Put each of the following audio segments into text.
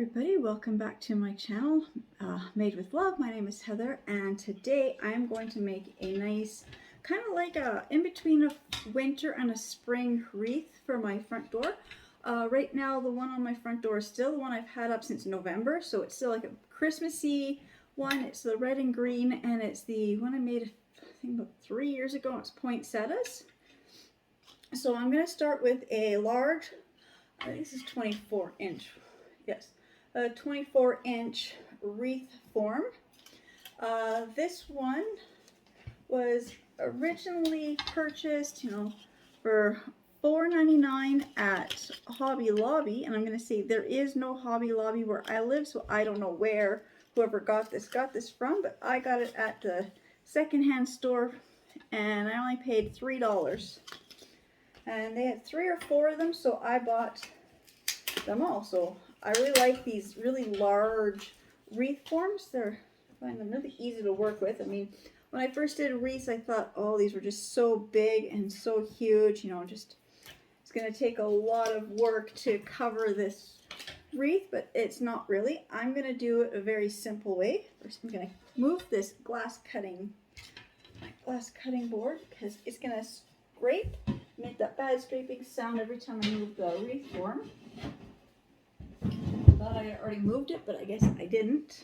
everybody, welcome back to my channel, Made with Love. My name is Heather, and today I am going to make a nice, kind of like a in between a winter and a spring wreath for my front door. Right now the one on my front door is still the one I've had up since November, so it's still like a Christmassy one. It's the red and green, and it's the one I made I think about 3 years ago. It's poinsettias. So I'm going to start with a large, I think this is 24 inch. Yes, a 24-inch wreath form. This one was originally purchased, for $4.99 at Hobby Lobby, and I'm going to say there is no Hobby Lobby where I live, so I don't know where whoever got this from, but I got it at the secondhand store, and I only paid $3. And they had 3 or 4 of them, so I bought them all. So I really like these really large wreath forms. I find them really easy to work with. I mean, when I first did wreaths, I thought, oh, these were just so big and so huge. Just it's going to take a lot of work to cover this wreath, but it's not really. I'm going to do it a very simple way. First, I'm going to move this glass cutting board because it's going to scrape. Make that bad scraping sound every time I move the wreath form. I thought I had already moved it, but I guess I didn't.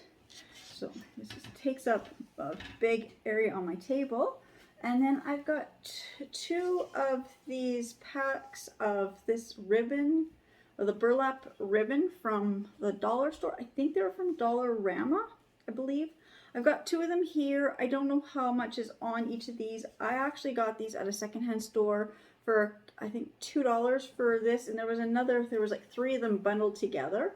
So this just takes up a big area on my table. And then I've got 2 of these packs of this ribbon, or the burlap ribbon from the dollar store. I think they were from Dollarama, I believe. I've got 2 of them here. I don't know how much is on each of these. I actually got these at a secondhand store for I think $2 for this, and there was like 3 of them bundled together.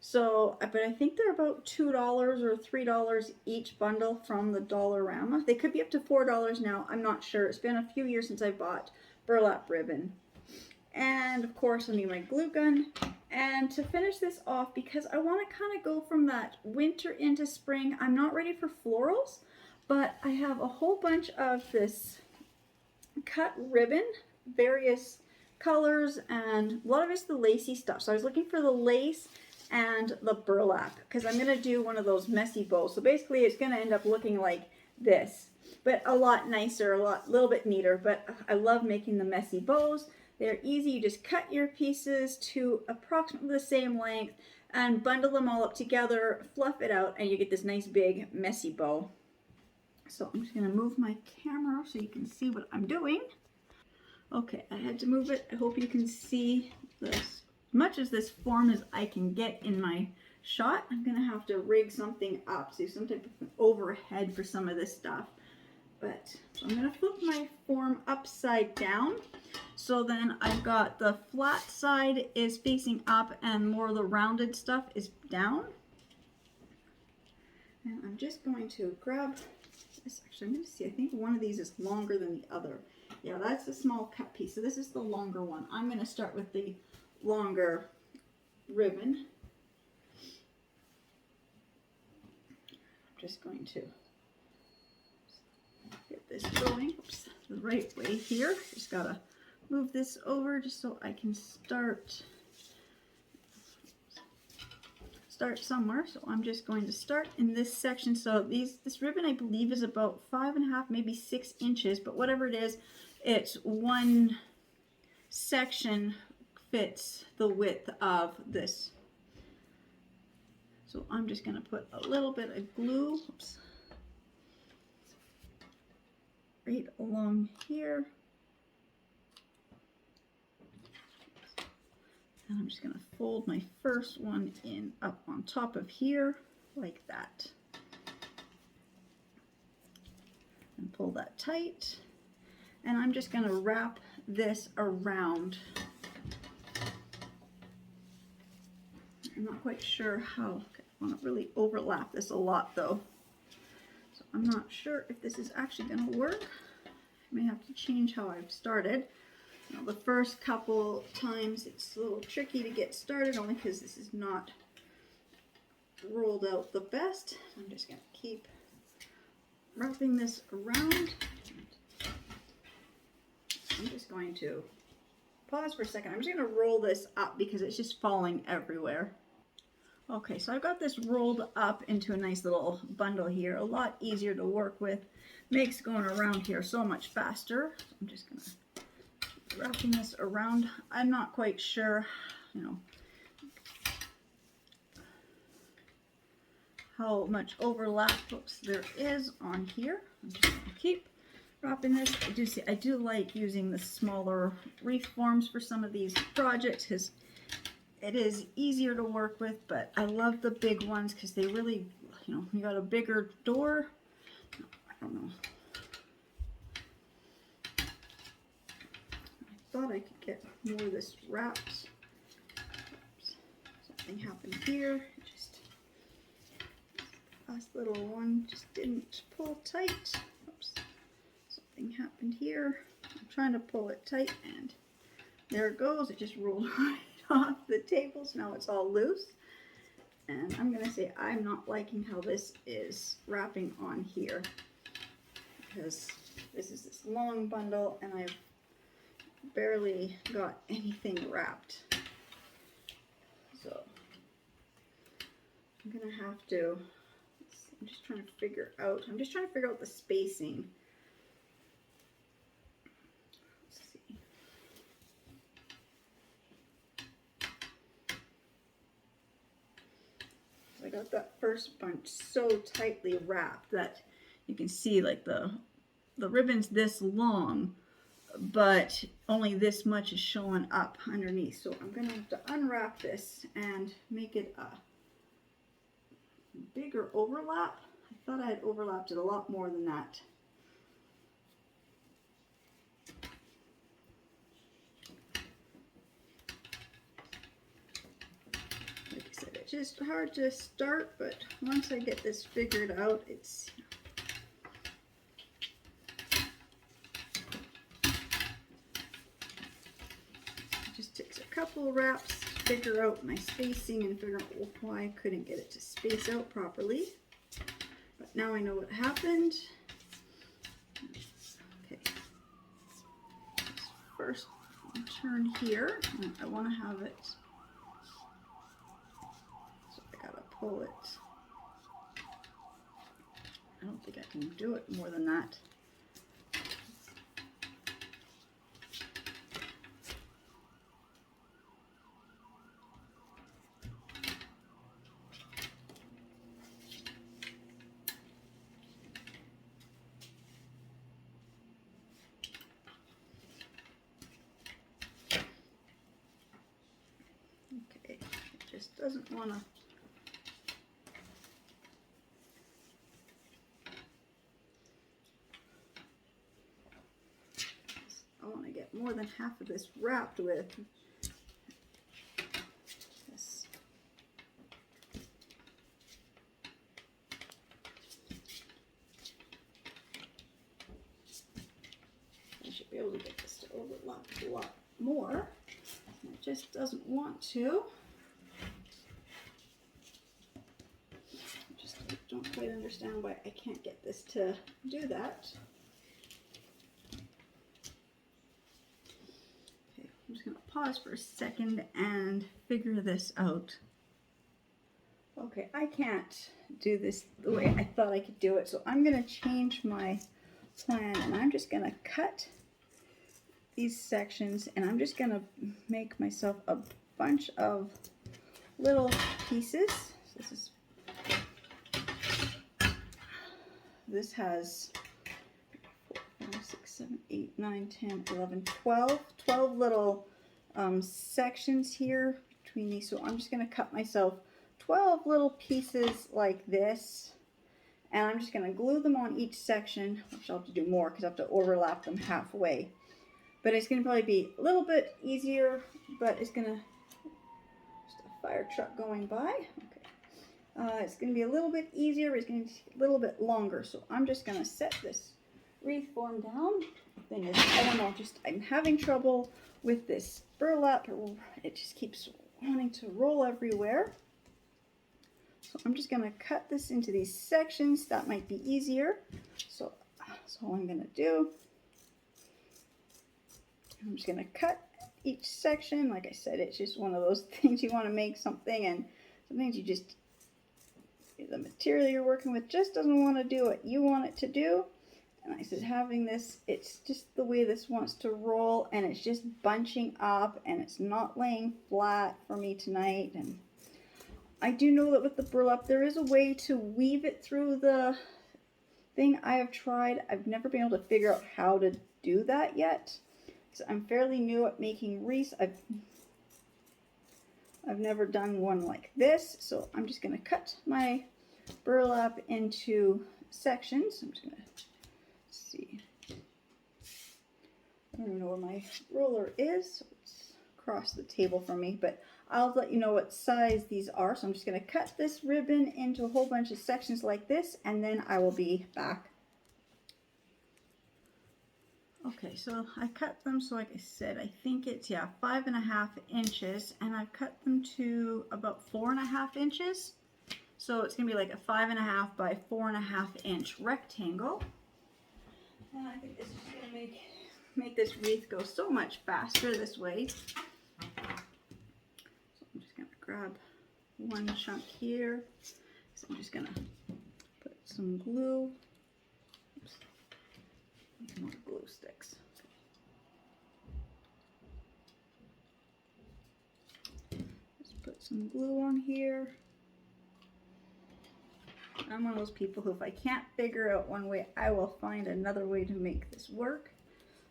So, but I think they're about $2 or $3 each bundle from the Dollarama. They could be up to $4 now. I'm not sure. It's been a few years since I bought burlap ribbon. And of course I need my glue gun. And to finish this off, because I want to kind of go from that winter into spring, I'm not ready for florals, but I have a whole bunch of this cut ribbon, various colors, and a lot of it's the lacy stuff. So I was looking for the lace and the burlap because I'm going to do one of those messy bows. So basically it's going to end up looking like this, but a lot nicer, little bit neater. But I love making the messy bows. They're easy. You just cut your pieces to approximately the same length and bundle them all up together, fluff it out, and you get this nice big messy bow. So I'm just going to move my camera so you can see what I'm doing. Okay, I had to move it. I hope you can see this. As much as this form as I can get in my shot, I'm going to have to rig something up, so some type of overhead for some of this stuff. But so I'm going to flip my form upside down. So then I've got the flat side is facing up and more of the rounded stuff is down. And I'm just going to grab this. Actually, I'm going to see. I think one of these is longer than the other. Yeah, that's a small cut piece. So this is the longer one. I'm going to start with the longer ribbon. I'm just going to get this going the right way here. Just got to move this over just so I can start somewhere. So I'm just going to start in this section. So this ribbon I believe is about 5.5, maybe 6 inches, but whatever it is, it's one section fits the width of this. So I'm just going to put a little bit of glue right along here. And I'm just going to fold my first one in up on top of here like that. And pull that tight. And I'm just going to wrap this around. I'm not quite sure how. I want to really overlap this a lot though. So I'm not sure if this is actually going to work. I may have to change how I've started. Now, the first couple times it's a little tricky to get started only because this is not rolled out the best. I'm just going to keep wrapping this around. I'm just going to pause for a second. I'm just going to roll this up because it's just falling everywhere. Okay, so I've got this rolled up into a nice little bundle here, a lot easier to work with. Makes going around here so much faster. So I'm just gonna keep wrapping this around. I'm not quite sure, you know, how much overlap there is on here. I'm just gonna keep wrapping this. I do like using the smaller wreath forms for some of these projects because it is easier to work with, but I love the big ones because they really, you know, you got a bigger door. I don't know. I thought I could get more of this wrapped. Oops. Something happened here. Just last little one just didn't pull tight. Oops. Something happened here. I'm trying to pull it tight and there it goes. It just rolled right off the table, so now it's all loose. And I'm gonna say I'm not liking how this is wrapping on here because this is this long bundle and I've barely got anything wrapped. So I'm gonna have to, I'm just trying to figure out the spacing. I got that first bunch so tightly wrapped that you can see like the ribbon's this long, but only this much is showing up underneath. So I'm gonna have to unwrap this and make it a bigger overlap. I thought I had overlapped it a lot more than that. It's just hard to start, but once I get this figured out, it just takes a couple wraps to figure out my spacing and figure out why I couldn't get it to space out properly. But now I know what happened. Okay, first turn here. I want to have it. Pull it. I don't think I can do it more than that. Okay, it just doesn't want to. More than half of this wrapped with this. I should be able to get this to overlap a lot more. It just doesn't want to. I just don't quite understand why I can't get this to do that. I'm just going to pause for a second and figure this out. Okay, I can't do this the way I thought I could do it, so I'm going to change my plan and I'm just going to cut these sections and I'm just going to make myself a bunch of little pieces. So this has 5, 6, 7, 8, 9, 10, 11, 12 little sections here between these. So I'm just going to cut myself 12 little pieces like this. And I'm just going to glue them on each section, which I'll have to do more because I have to overlap them halfway. But it's going to probably be a little bit easier, but it's going to, just a fire truck going by. Okay. It's going to be a little bit easier, but it's going to be a little bit longer. So I'm just going to set this wreath form down. Thing is, I don't know, just I'm having trouble with this burlap. It just keeps wanting to roll everywhere. So I'm just going to cut this into these sections. That might be easier. So that's all I'm going to do. I'm just going to cut each section. Like I said, it's just one of those things you want to make something and Sometimes you just, the material you're working with just doesn't want to do what you want it to do. And I said, having this, it's just the way this wants to roll, and it's just bunching up, and it's not laying flat for me tonight. And I do know that with the burlap, there is a way to weave it through the thing. I have tried. I've never been able to figure out how to do that yet. So I'm fairly new at making wreaths. I've never done one like this, so I'm just going to cut my burlap into sections. I'm just going to see. I don't even know where my ruler is. So it's across the table from me, but I'll let you know what size these are. So I'm just going to cut this ribbon into a whole bunch of sections like this, and then I will be back. Okay, so I cut them, so like I said, I think it's, yeah, 5.5 inches, and I've cut them to about 4.5 inches. So it's gonna be like a 5.5 by 4.5 inch rectangle. And I think this is gonna make this wreath go so much faster this way. So I'm just gonna grab one chunk here. So I'm just gonna put some glue. More glue sticks. Just put some glue on here. I'm one of those people who, if I can't figure out one way, I will find another way to make this work.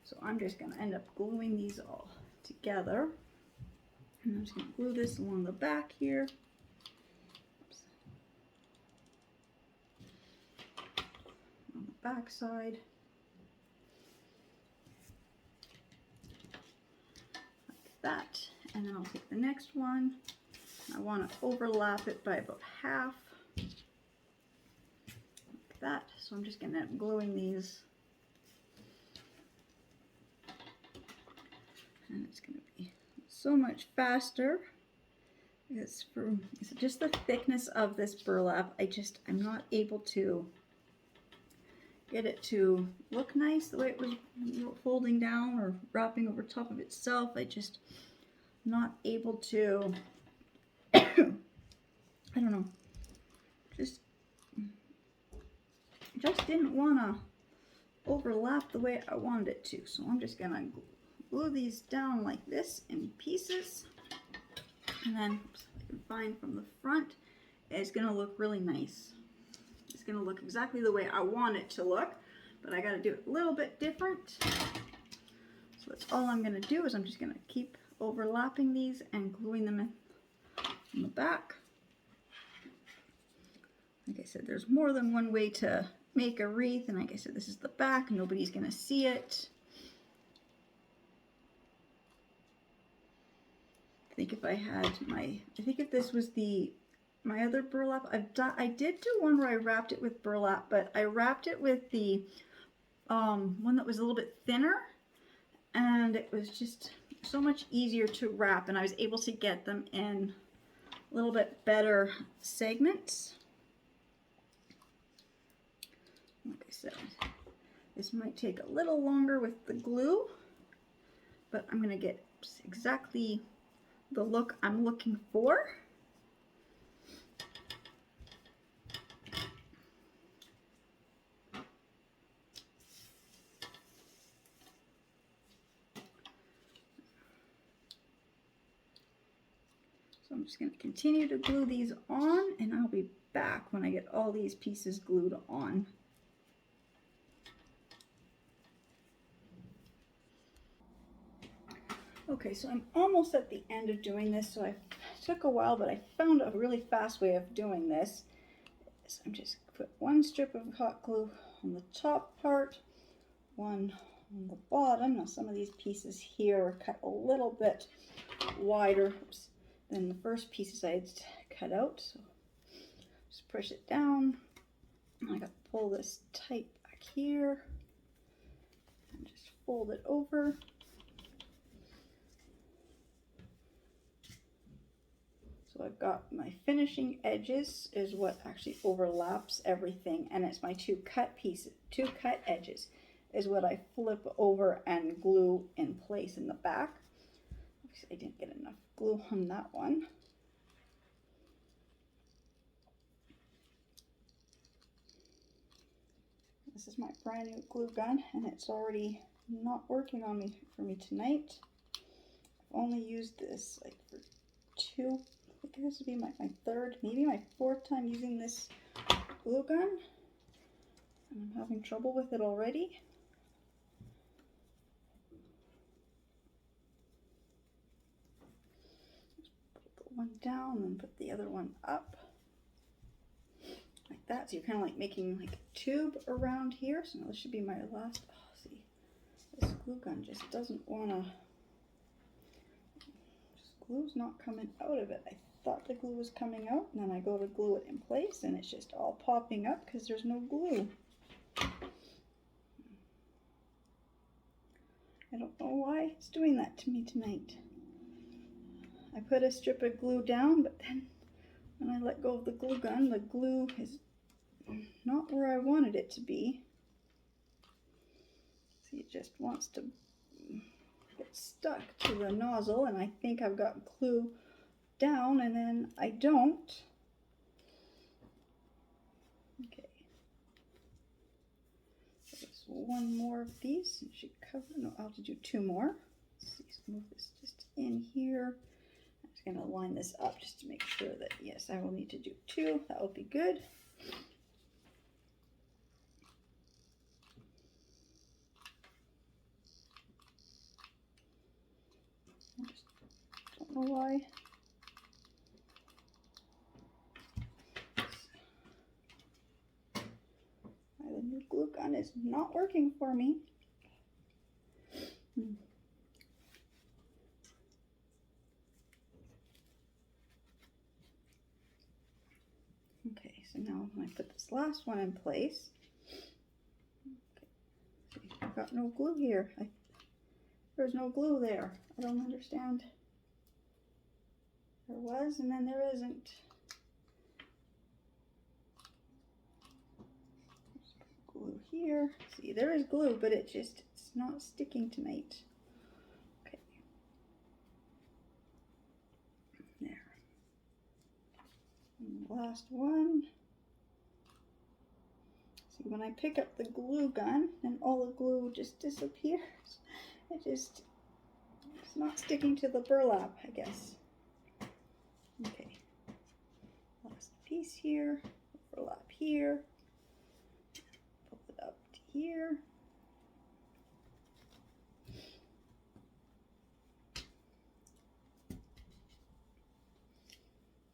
So I'm just going to end up gluing these all together. And I'm just going to glue this along the back here. Oops. On the back side. That, and then I'll take the next one. I want to overlap it by about half, like that. So I'm just going to end up gluing these, and it's going to be so much faster. It's just the thickness of this burlap. I'm not able to get it to look nice the way it was folding down or wrapping over top of itself. I just not able to, I don't know, just didn't want to overlap the way I wanted it to. So I'm just gonna glue these down like this in pieces, and then if I can find from the front, it's gonna look really nice. It's going to look exactly the way I want it to look, but I got to do it a little bit different. So that's all I'm going to do, is I'm just going to keep overlapping these and gluing them in the back. Like I said, there's more than one way to make a wreath, and like I said, this is the back. Nobody's going to see it. I think if this was my other burlap, I did do one where I wrapped it with burlap, but I wrapped it with the one that was a little bit thinner, and it was just so much easier to wrap, and I was able to get them in a little bit better segments. Like I said, this might take a little longer with the glue, but I'm going to get exactly the look I'm looking for. So I'm just going to continue to glue these on, and I'll be back when I get all these pieces glued on. Okay, so I'm almost at the end of doing this, so it took a while, but I found a really fast way of doing this. So I'm just put one strip of hot glue on the top part, one on the bottom. Now some of these pieces here are cut a little bit wider than the first pieces I had cut out. So just push it down. I got to pull this tight back here and just fold it over. So I've got my finishing edges is what actually overlaps everything, and it's my two cut edges is what I flip over and glue in place in the back. I didn't get enough glue on that one. This is my brand new glue gun, and it's already not working on me for me tonight. I've only used this like for two, I think this would be my third, maybe my fourth time using this glue gun. And I'm having trouble with it already. Put one down and put the other one up. Like that. So you're kind of like making like a tube around here. So now this should be my last. Oh, see, this glue gun just doesn't want to. Glue's not coming out of it. I thought the glue was coming out, and then I go to glue it in place, and it's just all popping up because there's no glue. I don't know why it's doing that to me tonight. I put a strip of glue down, but then when I let go of the glue gun, the glue is not where I wanted it to be. See, it just wants to get stuck to the nozzle, and I think I've got glue down, and then I don't. Okay. So just one more of these. It should cover. No, I'll have to do two more. Let's see, so move this just in here. I'm just going to line this up just to make sure that, yes, I will need to do two. That will be good. I just don't know why. The new glue gun is not working for me. Okay, so now when I put this last one in place, okay, I've got no glue here. There's no glue there. I don't understand. There was, and then there isn't. Glue here. See, there is glue, but it's not sticking tonight. Okay. There. And the last one. See, when I pick up the glue gun, then all the glue just disappears. It's not sticking to the burlap, I guess. Okay. Last piece here. Burlap here. Pull it up to here.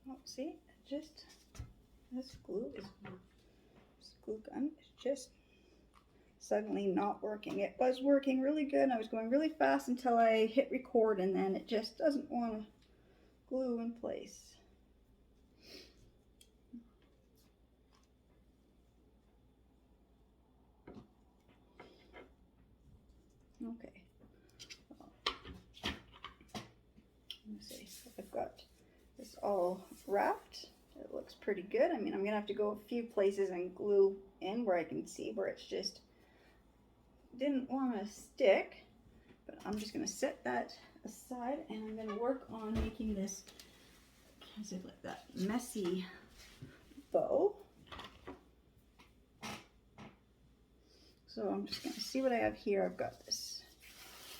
Oh, see, just this glue gun is just suddenly not working. It was working really good. I was going really fast until I hit record, and then it just doesn't want to glue in place. Okay. Let me see. I've got this all wrapped. It looks pretty good. I mean, I'm gonna have to go a few places and glue in where I can see where it's just didn't want to stick, but I'm just gonna set that aside, and I'm gonna work on making this kind of like that messy bow. So I'm just gonna see what I have here. I've got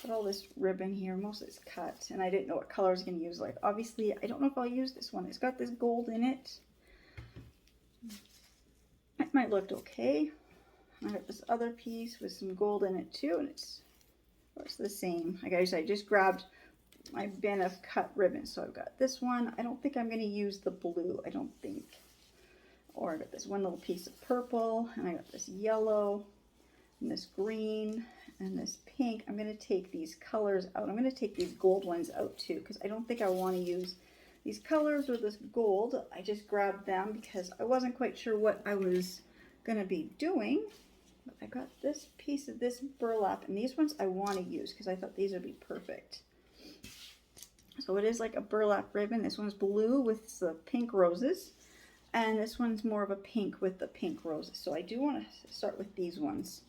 all this ribbon here. Most of it's cut, and I didn't know what color I was gonna use. Like, obviously, I don't know if I'll use this one. It's got this gold in it. It might look okay. I got this other piece with some gold in it too, and it's the same. Like I just grabbed my bin of cut ribbon, so I've got this one. I don't think I'm going to use the blue. I don't think. Or I got this one little piece of purple, and I got this yellow, and this green, and this pink. I'm going to take these colors out. I'm going to take these gold ones out too, because I don't think I want to use these colors or this gold. I just grabbed them because I wasn't quite sure what I was going to be doing. But I got this piece of this burlap, and these ones I want to use because I thought these would be perfect. So it is like a burlap ribbon. This one's blue with the pink roses, and this one's more of a pink with the pink roses. So I do want to start with these ones.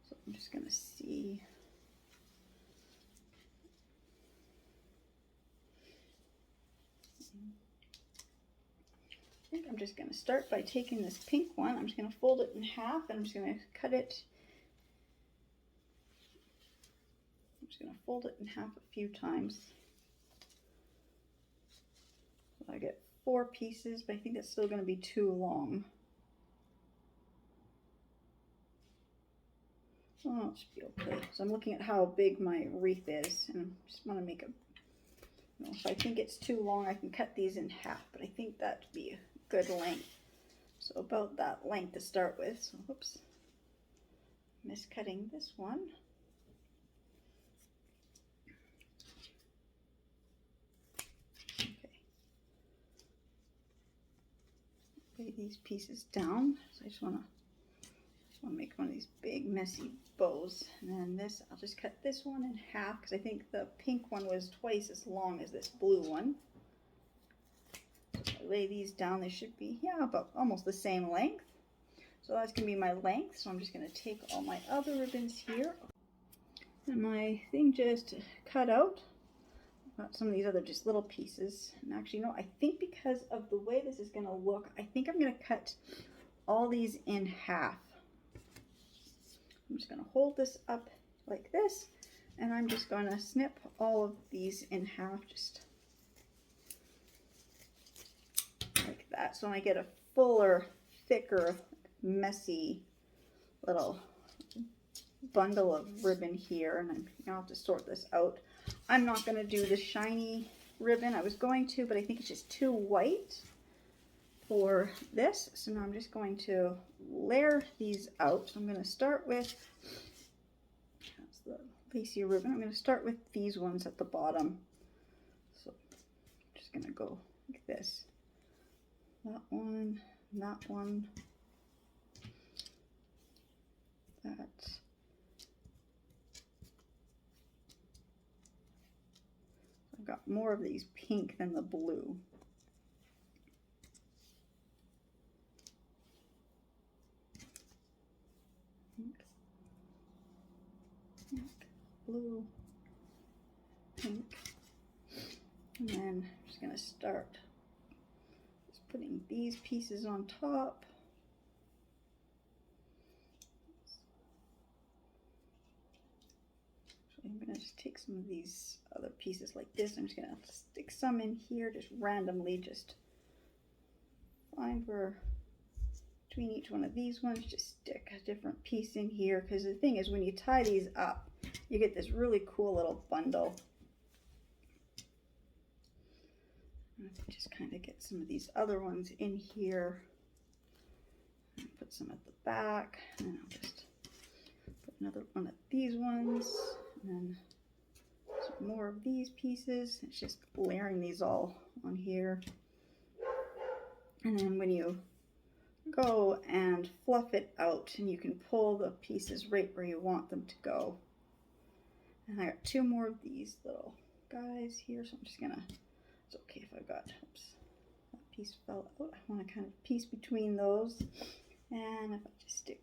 So I'm just going to see. think I'm just going to start by taking this pink one. I'm just going to fold it in half and I'm just going to cut it. I'm just going to fold it in half a few times. So I get 4 pieces, but I think that's still going to be too long. Oh, it should be okay. So I'm looking at how big my wreath is, and I just want to make a, you know, if I think it's too long, I can cut these in half, but I think that'd be a good length. So about that length to start with. So, whoops, miscutting this one. Okay. Lay these pieces down. So I just want to make one of these big messy bows, and then this, I'll just cut this one in half because I think the pink one was twice as long as this blue one. So if I lay these down, they should be, yeah, about almost the same length. So that's going to be my length. So I'm just going to take all my other ribbons here, and my thing just cut out. Got some of these other just little pieces, and actually no, I think because of the way this is going to look, I think I'm going to cut all these in half. I'm just going to hold this up like this, and I'm just going to snip all of these in half, just like that. So I get a fuller, thicker, messy little bundle of ribbon here, and I'll have to sort this out. I'm not going to do the shiny ribbon. I was going to, but I think it's just too white for this. So now I'm just going to layer these out. So I'm going to start with, that's the lacy ribbon. I'm going to start with these ones at the bottom. So I'm just going to go like this. That one, that one, that. I've got more of these pink than the blue. Pink, blue, pink, and then I'm just going to start just putting these pieces on top. So I'm going to just take some of these other pieces like this. I'm just going to stick some in here, just randomly, just find where between each one of these ones, just stick a different piece in here, because the thing is when you tie these up, you get this really cool little bundle. Just kind of get some of these other ones in here and put some at the back, and then I'll just put another one of these ones, and then some more of these pieces. It's just layering these all on here, and then when you go and fluff it out, and you can pull the pieces right where you want them to go. And I got 2 more of these little guys here, so I'm just gonna, it's okay if I've got, oops, that piece fell out. I want to kind of piece between those, and if I just stick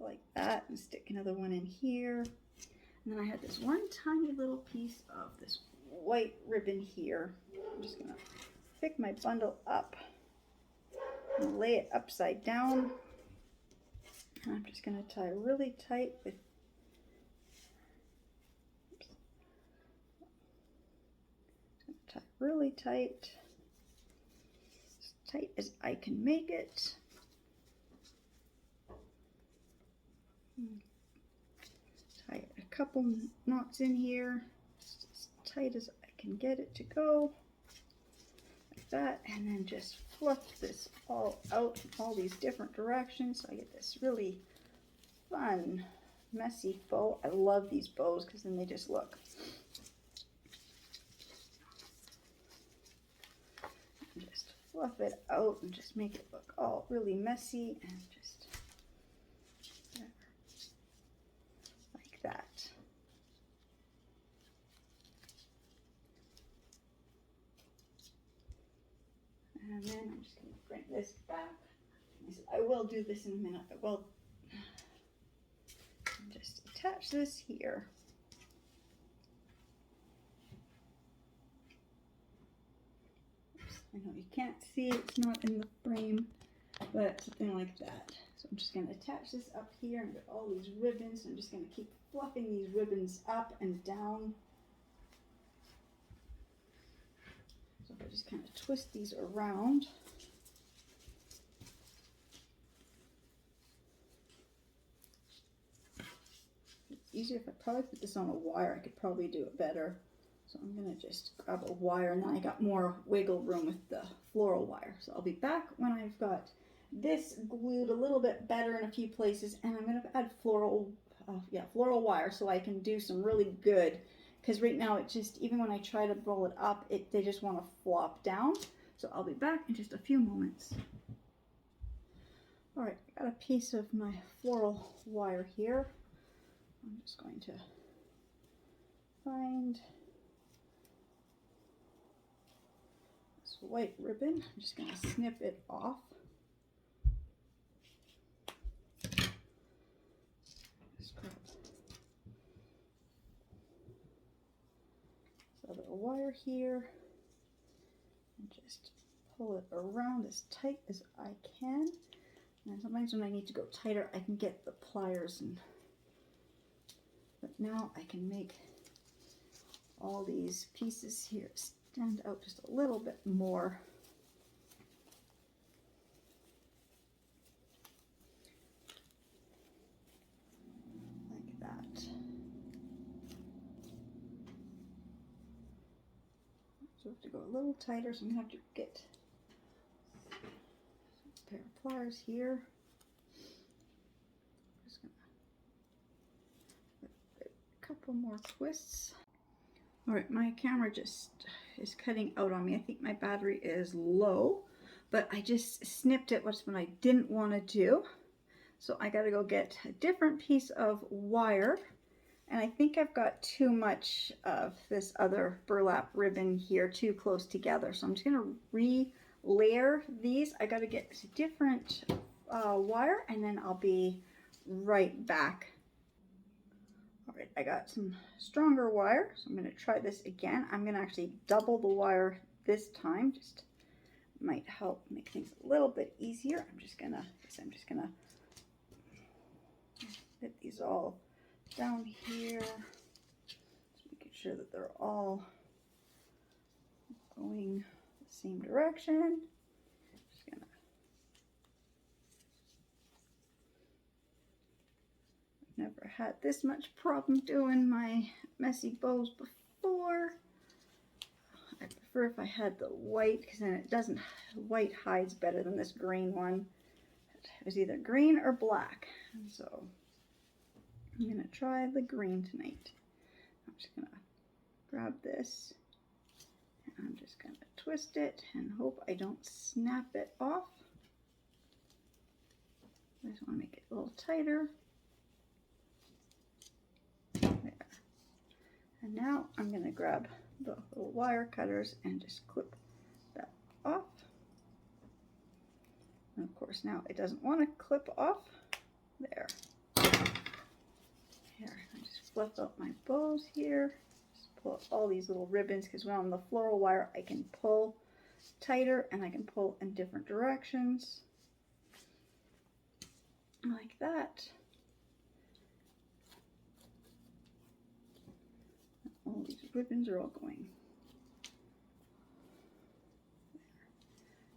like that and stick another one in here. And then I had this one tiny little piece of this white ribbon here. I'm just gonna pick my bundle up and lay it upside down, and I'm just going to tie really tight with, tie really tight, as tight as I can make it. Tie a couple knots in here, just as tight as I can get it to go. That, and then just fluff this all out in all these different directions, so I get this really fun messy bow. I love these bows because then they just look, and just fluff it out and just make it look all really messy, and just like that. And then I'm just going to bring this back. I will do this in a minute. I will just attach this here. Oops, I know you can't see, it's not in the frame, but something like that. So I'm just going to attach this up here and get all these ribbons. I'm just going to keep fluffing these ribbons up and down. So if I just kind of twist these around. It's easier if I probably put this on a wire. I could probably do it better. So I'm going to just grab a wire, and then I got more wiggle room with the floral wire. So I'll be back when I've got this glued a little bit better in a few places, and I'm going to add floral wire so I can do some really good, because right now it just, even when I try to roll it up, they just want to flop down. So I'll be back in just a few moments. All right, I got a piece of my floral wire here. I'm just going to find this white ribbon. I'm just going to snip it off. Just grab this other wire here and just pull it around as tight as I can. And sometimes when I need to go tighter, I can get the pliers, but now I can make all these pieces here stand out just a little bit more. Like that. So I have to go a little tighter, so I'm going to have to get a pair of pliers here. Just going to give a couple more twists. All right, my camera just is cutting out on me. I think my battery is low, but I just snipped it, which is what I didn't want to do. So I got to go get a different piece of wire. And I think I've got too much of this other burlap ribbon here too close together. So I'm just going to re-layer these. I got to get a different wire, and then I'll be right back. All right, I got some stronger wire, so I'm going to try this again. I'm going to actually double the wire this time. Just might help make things a little bit easier. I'm just gonna fit these all down here, just making sure that they're all going the same direction. Just gonna never had this much problem doing my messy bows before. I prefer if I had the white, because then it doesn't, white hides better than this green one. It was either green or black, and so I'm gonna try the green tonight. I'm just gonna grab this, and I'm just gonna twist it and hope I don't snap it off. I just want to make it a little tighter. There. And now I'm going to grab the little wire cutters and just clip that off. And of course now it doesn't want to clip off. There. Here, I just fluff out my bows here. Just pull out all these little ribbons, because when I'm on the floral wire I can pull tighter and I can pull in different directions. Like that. All these ribbons are all going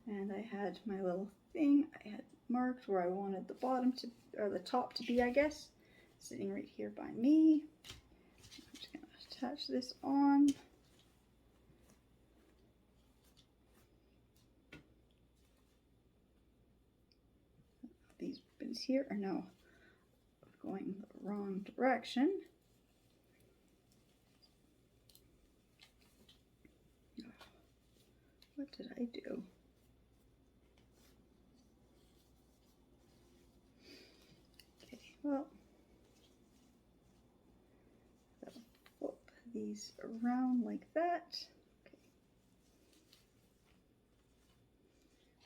there. And I had my little thing, I had marked where I wanted the bottom to, or the top to be, I guess, sitting right here by me. I'm just going to attach this on. These ribbons here are now going the wrong direction. What did I do? Okay, well, I'll flip these around like that. Okay.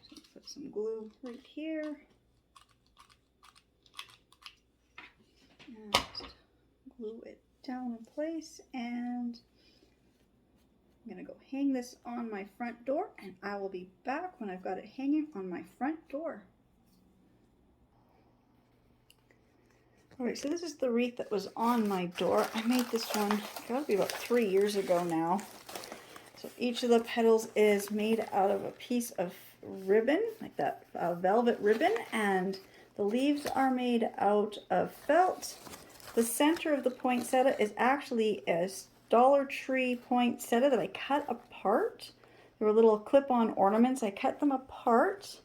So put some glue right here. And just glue it down in place, and I'm gonna go hang this on my front door, and I will be back when I've got it hanging on my front door. All right, so this is the wreath that was on my door. I made this one, gotta be about 3 years ago now. So each of the petals is made out of a piece of ribbon, like that velvet ribbon, and the leaves are made out of felt. The center of the poinsettia is actually a Dollar Tree poinsettia that I cut apart. There were little clip-on ornaments. I cut them apart,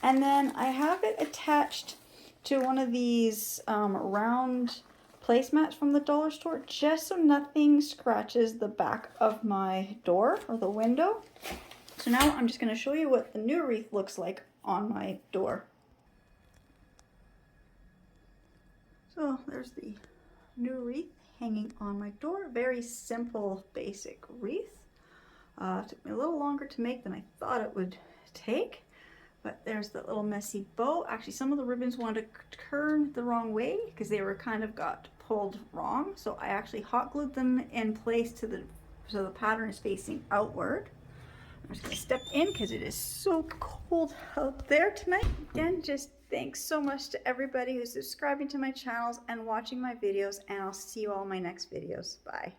and then I have it attached to one of these round placemats from the dollar store, just so nothing scratches the back of my door or the window. So now I'm just going to show you what the new wreath looks like on my door. So there's the new wreath hanging on my door. Very simple, basic wreath. Took me a little longer to make than I thought it would take. But there's that little messy bow. Actually, some of the ribbons wanted to turn the wrong way because they were kind of got pulled wrong. So I actually hot glued them in place so the pattern is facing outward. I'm just going to step in because it is so cold out there tonight. Again, just thanks so much to everybody who's subscribing to my channels and watching my videos, and I'll see you all in my next videos. Bye.